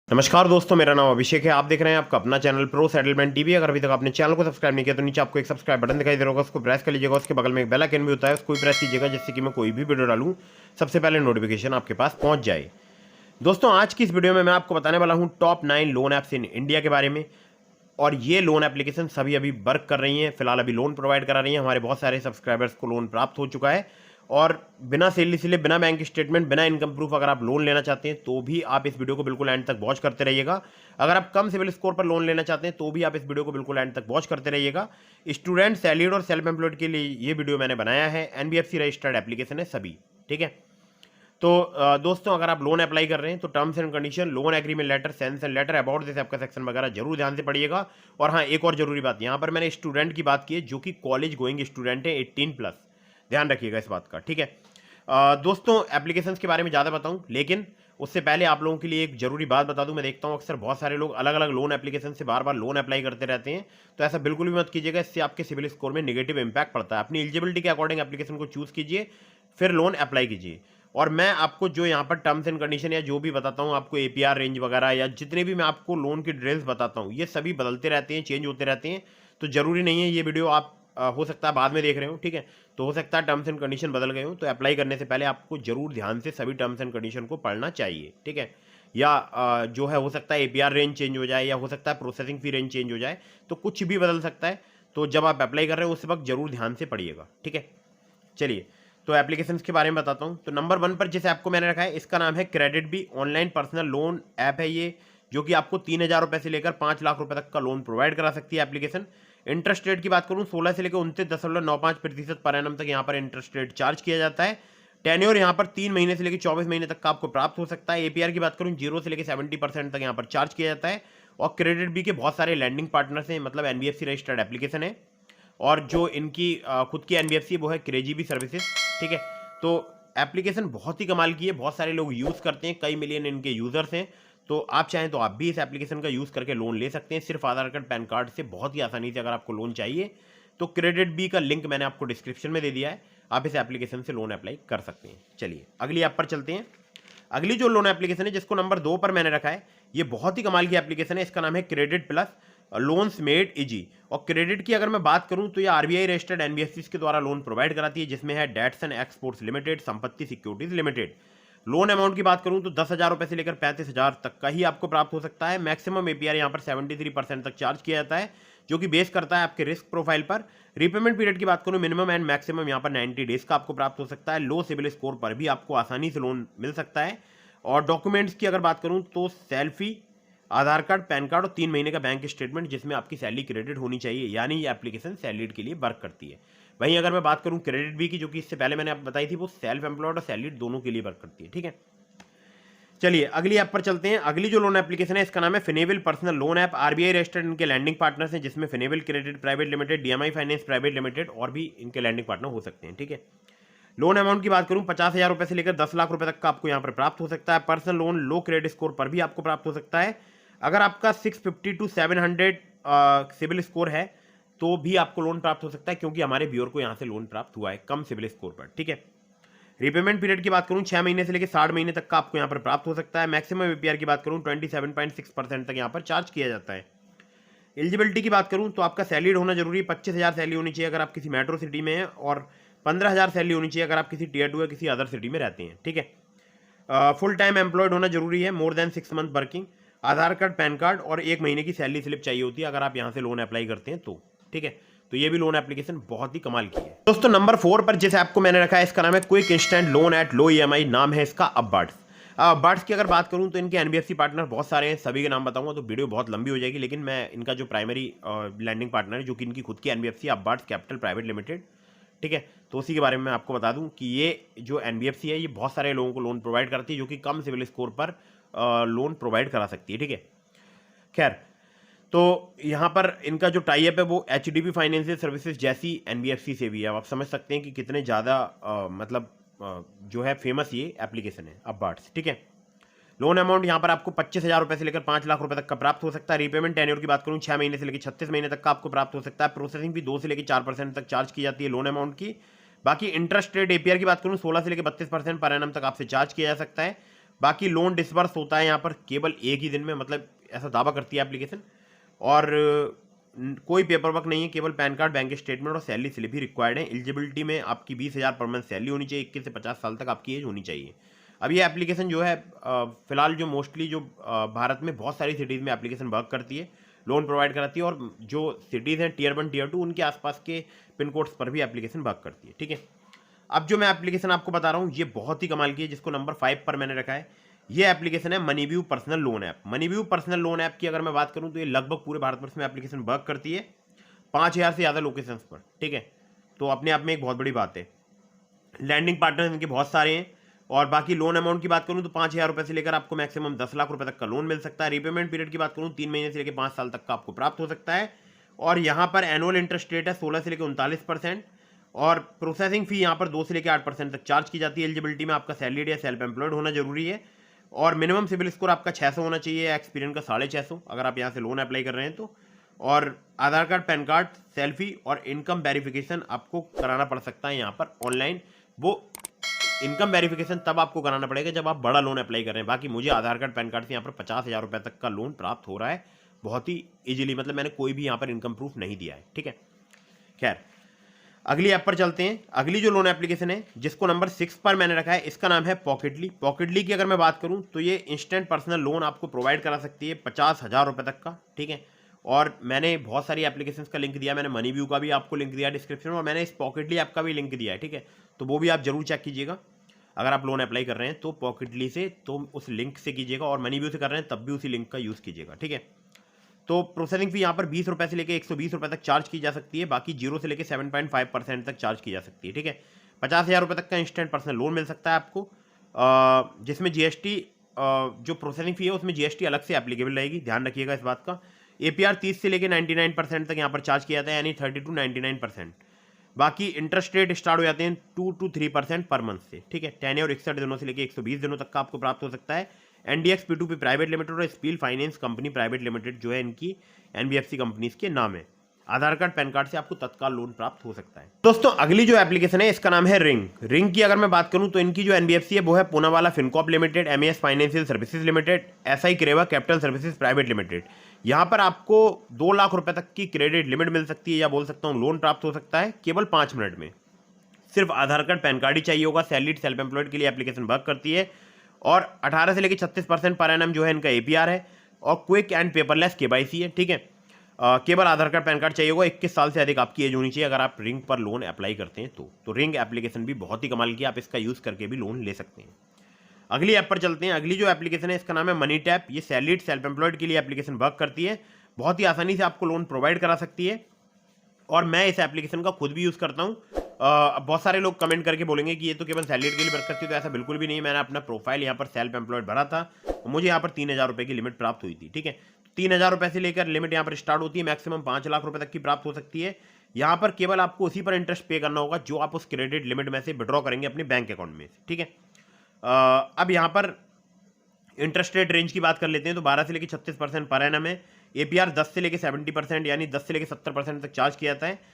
नमस्कार दोस्तों, मेरा नाम अभिषेक है। आप देख रहे हैं आपका अपना चैनल प्रो सेटलमेंट टीवी। अगर अभी तक आपने चैनल को सब्सक्राइब नहीं किया तो नीचे आपको एक सब्सक्राइब बटन दिखाई दे रहा होगा, उसको प्रेस कर लीजिएगा। उसके बगल में एक बेल आइकन भी होता है, उसको भी प्रेस कीजिएगा, जिससे कि मैं कोई भी वीडियो डालूं सबसे पहले नोटिफिकेशन आपके पास पहुंच जाए। दोस्तों, आज की इस वीडियो में मैं आपको बताने वाला हूं top 9 loan apps in India के बारे में। और ये लोन एप्लीकेशन सभी अभी वर्क कर रही हैं, फिलहाल अभी लोन प्रोवाइड करा रही हैं। हमारे बहुत सारे सब्सक्राइबर्स को लोन प्राप्त हो चुका है। और बिना सैलरी स्लिप, बिना बैंक स्टेटमेंट, बिना इनकम प्रूफ अगर आप लोन लेना चाहते हैं तो भी आप इस वीडियो को बिल्कुल एंड तक वॉच करते रहिएगा। अगर आप कम सिविल स्कोर पर लोन लेना चाहते हैं तो भी आप इस वीडियो को बिल्कुल एंड तक वॉच करते रहिएगा। स्टूडेंट, सैलरीड और सेल्फ एम्प्लॉयड के लिए ये वीडियो मैंने बनाया है। एनबीएफसी रजिस्टर्ड एप्लीकेशन है सभी, ठीक है। तो दोस्तों, अगर आप लोन अप्लाई कर रहे हैं तो terms and condition, loan agreement letter, sanction letter, about this आपका सेक्शन वगैरह जरूर ध्यान से पढ़िएगा। और हाँ, एक और जरूरी बात, यहाँ पर मैंने स्टूडेंट की बात की है जो कि कॉलेज गोइंग स्टूडेंट है, 18+। ध्यान रखिएगा इस बात का, ठीक है। दोस्तों, एप्लीकेशंस के बारे में ज़्यादा बताऊँ, लेकिन उससे पहले आप लोगों के लिए एक जरूरी बात बता दूं। मैं देखता हूं अक्सर बहुत सारे लोग अलग अलग लोन एप्लीकेशन से बार बार लोन अप्लाई करते रहते हैं, तो ऐसा बिल्कुल भी मत कीजिएगा। इससे आपके सिविल स्कोर में नेगेटिव इंपैक्ट पड़ता है। अपनी एलिजिबिलिटी के अकॉर्डिंग एप्लीकेशन को चूज कीजिए, फिर लोन अप्लाई कीजिए। और मैं आपको जो यहाँ पर टर्म्स एंड कंडीशन या जो भी बताता हूँ, आपको एपीआर रेंज वगैरह या जितने भी मैं आपको लोन की डिटेल्स बताता हूँ, ये सभी बदलते रहते हैं, चेंज होते रहते हैं। तो जरूरी नहीं है ये वीडियो आप हो सकता है बाद में देख रहे हो, ठीक है। तो हो सकता है टर्म्स एंड कंडीशन बदल गए हो, तो अप्लाई करने से पहले आपको जरूर ध्यान से सभी टर्म्स एंड कंडीशन को पढ़ना चाहिए, ठीक है। या जो है हो सकता है एपीआर रेंज चेंज हो जाए, या हो सकता है प्रोसेसिंग फी रेंज चेंज हो जाए, तो कुछ भी बदल सकता है। तो जब आप अप्लाई कर रहे हो उस वक्त जरूर ध्यान से पढ़िएगा, ठीक है। चलिए, तो एप्लीकेशंस के बारे में बताता हूँ। तो नंबर 1 पर जिस ऐप को मैंने रखा है, इसका नाम है KreditBee. Online personal loan app है ये, जो कि आपको 3,000 रुपये से लेकर 5 लाख रुपए तक का लोन प्रोवाइड करा सकती है एप्लीकेशन। इंटरेस्ट रेट की बात करूँ, 16 से लेकर 29.95% पर एनम तक यहाँ पर इंटरेस्ट रेट चार्ज किया जाता है। टेन्योर यहाँ पर 3 महीने से लेकर 24 महीने तक का आपको प्राप्त हो सकता है। एपीआर की बात करूँ, 0 से लेकर 70% तक यहाँ पर चार्ज किया जाता है। और क्रेडिट बी के बहुत सारे लैंडिंग पार्टनर्स हैं, मतलब एनबीएफसी रजिस्टर्ड एप्लीकेशन है। और जो इनकी खुद की एनबीएफसी वो है क्रेजीबी सर्विसेज, ठीक है। तो एप्लीकेशन बहुत ही कमाल की है, बहुत सारे लोग यूज़ करते हैं, कई मिलियन इनके यूज़र्स हैं। तो आप चाहें तो आप भी इस एप्लीकेशन का यूज़ करके लोन ले सकते हैं, सिर्फ आधार कार्ड, पैन कार्ड से बहुत ही आसानी से। अगर आपको लोन चाहिए तो क्रेडिट बी का लिंक मैंने आपको डिस्क्रिप्शन में दे दिया है, आप इस एप्लीकेशन से लोन अप्लाई कर सकते हैं। चलिए, अगली ऐप पर चलते हैं। अगली जो लोन एप्लीकेशन है, जिसको नंबर 2 पर मैंने रखा है, ये बहुत ही कमाल की एप्लीकेशन है। इसका नाम है credit plus loans made easy. और क्रेडिट की अगर मैं बात करूं तो ये आरबीआई रजिस्टर्ड एनबीएफसी के द्वारा लोन प्रोवाइड कराती है, जिसमें है डेट्सन एक्सपोर्ट्स लिमिटेड, संपत्ति सिक्योरिटीज लिमिटेड। लोन अमाउंट की बात करूं तो 10,000 रुपये से लेकर 35,000 तक का ही आपको प्राप्त हो सकता है। मैक्सिमम एपीआर यहाँ पर 73% तक चार्ज किया जाता है, जो कि बेस करता है आपके रिस्क प्रोफाइल पर। रिपेमेंट पीरियड की बात करूं, मिनिमम एंड मैक्सिमम यहाँ पर 90 डेज का आपको प्राप्त हो सकता है। लो सिविल स्कोर पर भी आपको आसानी से लोन मिल सकता है। और डॉक्यूमेंट्स की अगर बात करूं तो सेल्फी, आधार कार्ड, पैन कार्ड और 3 महीने का बैंक स्टेटमेंट, जिसमें आपकी सैलरी क्रेडिट होनी चाहिए, यानी ये एप्लीकेशन सैलरीड के लिए वर्क करती है। वहीं अगर मैं बात करूं क्रेडिट बी की, जो कि इससे पहले मैंने आपको बताई थी, वो सेल्फ एम्प्लॉयड और सैलरीड दोनों के लिए वर्क करती है, ठीक है। चलिए, अगली ऐप पर चलते हैं। अगली जो लोन एप्लीकेशन है, इसका नाम है Finnable personal loan app. RBI registered इनके लैंडिंग पार्टनर्स हैं, जिसमें Finnable credit private limited, DMI finance private limited और भी इनके लैंडिंग पार्टनर हो सकते हैं, ठीक है। लोन अमाउंट की बात करूं, 50,000 रुपये से लेकर 10 लाख रुपए तक का आपको यहाँ पर प्राप्त हो सकता है। पर्सनल लोन लो क्रेडिट स्कोर पर भी आपको प्राप्त हो सकता है। अगर आपका 650 टू 700 सिविल स्कोर है तो भी आपको लोन प्राप्त हो सकता है, क्योंकि हमारे व्यूअर को यहाँ से लोन प्राप्त हुआ है कम सिविल स्कोर पर, ठीक है। रिपेमेंट पीरियड की बात करूं, 6 महीने से लेकर 60 महीने तक का आपको यहाँ पर प्राप्त हो सकता है। मैक्सिमम एपीआर की बात करूं, 27.6% तक यहाँ पर चार्ज किया जाता है। एलिजिबिलिटी की बात करूं तो आपका सैलरीड होना जरूरी है। 25,000 सैलरी होनी चाहिए अगर आप किसी मेट्रो सिटी में हैं, और 15,000 सैलरी होनी चाहिए अगर आप किसी टीयर 2 या किसी अदर सिटी में रहते हैं, ठीक है। फुल टाइम एम्प्लॉयड होना जरूरी है, मोर देन 6 मंथ वर्किंग। आधार कार्ड, पैन कार्ड और 1 महीने की सैलरी स्लिप चाहिए होती है अगर आप यहाँ से लोन अप्लाई करते हैं तो, ठीक है। तो ये भी लोन एप्लीकेशन बहुत ही कमाल की है। दोस्तों, नंबर 4 पर जिस ऐप को मैंने रखा है, इसका नाम है quick instant loan at low EMI. नाम है इसका अपबार्ड्स। अपबार्ड्स की अगर बात करूं तो इनके एनबीएफसी पार्टनर बहुत सारे हैं, सभी के नाम बताऊंगा तो वीडियो बहुत लंबी हो जाएगी, लेकिन मैं इनका जो प्राइमरी लैंडिंग पार्टनर है, जो कि इनकी खुद की एनबीएफसी अपबार्ड्स कैपिटल प्राइवेट लिमिटेड, ठीक है, तो उसी के बारे में मैं आपको बता दूं कि ये जो एनबीएफसी है, ये बहुत सारे लोगों को लोन प्रोवाइड करती है, जो कि कम सिविल स्कोर पर लोन प्रोवाइड करा सकती है, ठीक है। खैर, तो यहाँ पर इनका जो टाई अप है वो एचडीबी फाइनेंशियल सर्विसेज जैसी एनबीएफसी से भी है। अब आप समझ सकते हैं कि कितने ज़्यादा मतलब जो है फेमस ये एप्लीकेशन है अपबार्ड्स, ठीक है। लोन अमाउंट यहाँ पर आपको 25,000 रुपये से लेकर 5 लाख रुपए तक का प्राप्त हो सकता है। रिपेमेंट टेन्योर की बात करूँ, 6 महीने से लेकर 36 महीने तक का आपको प्राप्त हो सकता है। प्रोसेसिंग भी 2 से लेकर 4% तक चार्ज की जाती है लोन अमाउंट की। बाकी इंटरेस्ट रेट एपीआर की बात करूँ, 16 से लेकर 32% पर एनम तक आपसे चार्ज किया जा सकता है। बाकी लोन डिसबर्स होता है यहाँ पर केवल एक ही दिन में, मतलब ऐसा दावा करती है एप्लीकेशन। और कोई पेपर वर्क नहीं है, केवल पैन कार्ड, बैंक स्टेटमेंट और सैलरी स्लिप ही रिक्वायर्ड है। एलिजिबिलिटी में आपकी 20,000 पर मंथ सैलरी होनी चाहिए, 21 से 50 साल तक आपकी एज होनी चाहिए। अब ये एप्लीकेशन जो है फिलहाल जो मोस्टली जो भारत में बहुत सारी सिटीज़ में एप्लीकेशन वर्क करती है, लोन प्रोवाइड कराती है, और जो सिटीज़ हैं टियर 1 टियर 2 उनके आसपास के पिन कोड्स पर भी एप्लीकेशन वर्क करती है। ठीक है, अब जो मैं एप्लीकेशन आपको बता रहा हूँ ये बहुत ही कमाल की है, जिसको नंबर 5 पर मैंने रखा है। ये एप्लीकेशन है Moneyview personal loan app. Moneyview personal loan app की अगर मैं बात करूँ तो ये लगभग पूरे भारतवर्ष में एप्लीकेशन वर्क करती है, 5,000 से ज़्यादा लोकेशंस पर। ठीक है, तो अपने आप में एक बहुत बड़ी बात है। लैंडिंग पार्टनर इनके बहुत सारे हैं। और बाकी लोन अमाउंट की बात करूं तो 5,000 रुपये से लेकर आपको मैक्सिमम 10 लाख रुपए तक का लोन मिल सकता है। रिपेमेंट पीरियड की बात करूं 3 महीने से लेकर 5 साल तक का आपको प्राप्त हो सकता है। और यहाँ पर एनुअल इंटरेस्ट रेट है 16 से लेकर 39%। और प्रोसेसिंग फी यहाँ पर 2 से लेकर 8% तक चार्ज की जाती है। एलिजिबिलिटी में आपका सैलरीड या सेल्फ एम्प्लॉयड होना जरूरी है। और मिनिमम सिविल स्कोर आपका 600 होना चाहिए, एक्सपीरियंस का 650 अगर आप यहाँ से लोन अप्लाई कर रहे हैं तो। और आधार कार्ड, पैन कार्ड, सेल्फी और इनकम वेरिफिकेशन आपको कराना पड़ सकता है यहाँ पर ऑनलाइन। वो इनकम वेरिफिकेशन तब आपको कराना पड़ेगा जब आप बड़ा लोन अप्लाई कर रहे हैं। बाकी मुझे आधार कार्ड, पैन कार्ड से यहाँ पर 50,000 रुपये तक का लोन प्राप्त हो रहा है बहुत ही इजीली, मतलब मैंने कोई भी यहाँ पर इनकम प्रूफ नहीं दिया है। ठीक है, खैर अगली ऐप पर चलते हैं। अगली जो लोन एप्लीकेशन है जिसको नंबर 6 पर मैंने रखा है, इसका नाम है पॉकेटली। पॉकेटली की अगर मैं बात करूं तो ये इंस्टेंट पर्सनल लोन आपको प्रोवाइड करा सकती है 50,000 रुपये तक का। ठीक है, और मैंने बहुत सारी एप्लीकेशंस का लिंक दिया, मैंने मनीव्यू का भी आपको लिंक दिया डिस्क्रिप्शन में, और मैंने इस पॉकेटली ऐप का भी लिंक दिया है। ठीक है, तो वो भी आप जरूर चेक कीजिएगा। अगर आप लोन अप्लाई कर रहे हैं तो पॉकेटली से तो उस लिंक से कीजिएगा, और मनीव्यू से कर रहे हैं तब भी उसी लिंक का यूज़ कीजिएगा। ठीक है, तो प्रोसेसिंग फी यहाँ पर 20 रुपये से लेकर 120 रुपये तक चार्ज की जा सकती है। बाकी 0 से लेकर 7.5% तक चार्ज की जा सकती है। ठीक है, 50,000 रुपये तक का इंस्टेंट पर्सनल लोन मिल सकता है आपको, जिसमें जीएसटी जो प्रोसेसिंग फी है उसमें जीएसटी अलग से एप्लीकेबल रहेगी, ध्यान रखिएगा इस बात का। एपीआर 30 से लेकर 99% तक यहाँ पर चार्ज किया जाता है, यानी 30 to 99%। बाकी इंटरेस्ट रेट स्टार्ट हो जाते हैं 2 to 3% पर मंथ से। ठीक है, 10 और 61 दिनों से लेकर 120 दिनों तक का आपको प्राप्त हो सकता है। एनडीएक्स P2P प्राइवेट लिमिटेड और spill finance company private limited जो है इनकी एनबीएफसी कंपनीज के नाम है। आधार कार्ड, पैन कार्ड से आपको तत्काल लोन प्राप्त हो सकता है। दोस्तों अगली जो एप्लीकेशन है इसका नाम है रिंग। रिंग की अगर मैं बात करूं तो इनकी जो एनबीएफसी है वो है Poonawalla Fincorp limited, MS financial services limited, SI Creva capital services private limited. यहाँ पर आपको 2 लाख रुपए तक की क्रेडिट लिमिट मिल सकती है, या बोल सकता हूँ लोन प्राप्त हो सकता है केवल 5 मिनट में। सिर्फ आधार कार्ड, पैन कार्ड ही चाहिए होगा। सैलरीड, सेल्फ एम्प्लॉयड के लिए एप्लीकेशन वर्क करती है। और 18 से लेकर 36% पर एनम जो है इनका एपीआर है, और क्विक एंड पेपरलेस केवाईसी है। ठीक है, केवल आधार कार्ड, पैन कार्ड चाहिए होगा, 21 साल से अधिक आपकी एज होनी चाहिए अगर आप रिंग पर लोन अप्लाई करते हैं तो रिंग एप्लीकेशन भी बहुत ही कमाल की, आप इसका यूज़ करके भी लोन ले सकते हैं। अगली ऐप पर चलते हैं। अगली जो एप्लीकेशन है इसका नाम है मनी टैप। ये सैलरीड, सेल्फ एम्प्लॉयड के लिए एप्लीकेशन वर्क करती है, बहुत ही आसानी से आपको लोन प्रोवाइड करा सकती है, और मैं इस एप्लीकेशन का खुद भी यूज़ करता हूँ। बहुत सारे लोग कमेंट करके बोलेंगे कि ये तो केवल सैलरीड के लिए वर्क करती है, तो ऐसा बिल्कुल भी नहीं। मैंने अपना प्रोफाइल यहाँ पर सेल्फ एम्प्लॉयड भरा था, मुझे यहाँ पर 3,000 रुपये की लिमिट प्राप्त हुई थी। ठीक है, 3,000 रुपये से लेकर लिमिट यहाँ पर स्टार्ट होती है, मैक्सिमम 5 लाख रुपये तक की प्राप्त हो सकती है। यहाँ पर केवल आपको उसी पर इंटरेस्ट पे करना होगा जो आप उस क्रेडिट लिमिट में से विड्रॉ करेंगे अपने बैंक अकाउंट में। ठीक है, अब यहाँ पर इंटरेस्ट रेट रेंज की बात कर लेते हैं तो 12 से लेकर 36% पर एनम है। एपीआर 10 से लेकर 70%, यानी 10 से लेकर 70% तक चार्ज किया जाता है।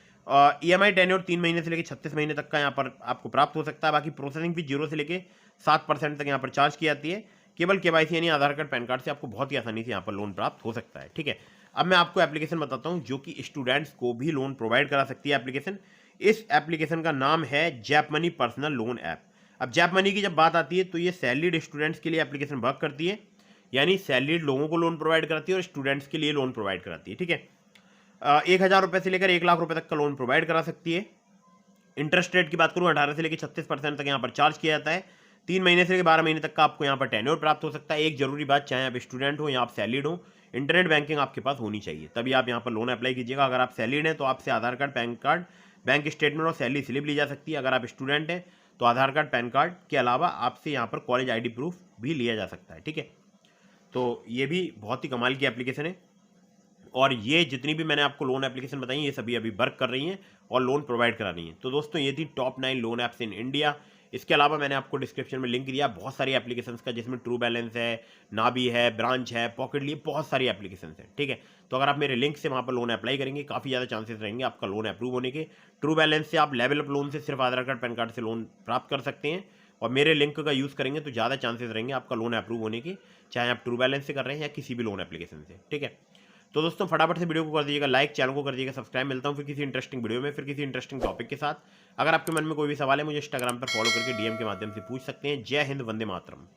ईएमआई टेन्योर 3 महीने से लेकर 36 महीने तक का यहाँ पर आपको प्राप्त हो सकता है। बाकी प्रोसेसिंग फी 0 से लेकर 7% तक यहाँ पर चार्ज की जाती है। केवल केवाईसी यानी आधार कार्ड, पैन कार्ड से आपको बहुत ही आसानी से यहाँ पर लोन प्राप्त हो सकता है। ठीक है, अब मैं आपको एप्लीकेशन बताता हूँ जो कि स्टूडेंट्स को भी लोन प्रोवाइड करा सकती है एप्लीकेशन। इस एप्लीकेशन का नाम है JAP money personal loan app. अब जैप मनी की जब बात आती है तो ये सैलरीड स्टूडेंट्स के लिए एप्लीकेशन वर्क करती है, यानी सैलरीड लोगों को लोन प्रोवाइड कराती है और स्टूडेंट्स के लिए लोन प्रोवाइड कराती है। ठीक है, 1,000 रुपये से लेकर 1 लाख रुपये तक का लोन प्रोवाइड करा सकती है। इंटरेस्ट रेट की बात करूँ 18 से लेकर 36% तक यहाँ पर चार्ज किया जाता है। 3 महीने से लेकर 12 महीने तक का आपको यहाँ पर टेन्योर प्राप्त हो सकता है। एक जरूरी बात, चाहे आप स्टूडेंट हो या आप सैलरीड हो, इंटरनेट बैंकिंग आपके पास होनी चाहिए, तभी आप यहाँ पर लोन अप्लाई कीजिएगा। अगर आप सैलरीड हैं तो आपसे Aadhaar card, PAN card, bank statement और सैलरी स्लिप ली जा सकती है। अगर आप स्टूडेंट हैं तो आधार कार्ड, पैन कार्ड के अलावा आपसे यहाँ पर कॉलेज आईडी प्रूफ भी लिया जा सकता है। ठीक है, तो ये भी बहुत ही कमाल की एप्लीकेशन है, और ये जितनी भी मैंने आपको लोन एप्लीकेशन बताई ये सभी अभी वर्क कर रही हैं और लोन प्रोवाइड करा रही हैं। तो दोस्तों ये थी top 9 loan apps in India. इसके अलावा मैंने आपको डिस्क्रिप्शन में लिंक दिया बहुत सारी एप्लीकेशंस का, जिसमें ट्रू बैलेंस है, नाबी है, ब्रांच है, पॉकेटली, बहुत सारी एप्लीकेशंस हैं। ठीक है, तो अगर आप मेरे लिंक से वहाँ पर लोन अप्लाई करेंगे काफ़ी ज़्यादा चांसेस रहेंगे आपका लोन अप्रूव होने के। ट्रू बैलेंस से आप लेवल अप लोन से सिर्फ आधार कार्ड, पैन कार्ड से लोन प्राप्त कर सकते हैं। और मेरे लिंक का यूज़ करेंगे तो ज़्यादा चांसेस रहेंगे आपका लोन अप्रूव होने के, चाहे आप ट्रू बैलेंस से कर रहे हैं या किसी भी लोन एप्लीकेशन से। ठीक है, तो दोस्तों फटाफट से वीडियो को कर दीजिएगा लाइक, चैनल को कर दीजिएगा सब्सक्राइब। मिलता हूँ फिर किसी इंटरेस्टिंग वीडियो में, फिर किसी इंटरेस्टिंग टॉपिक के साथ। अगर आपके मन में कोई भी सवाल है मुझे इंस्टाग्राम पर फॉलो करके DM के माध्यम से पूछ सकते हैं। जय हिंद, वंदे मातरम।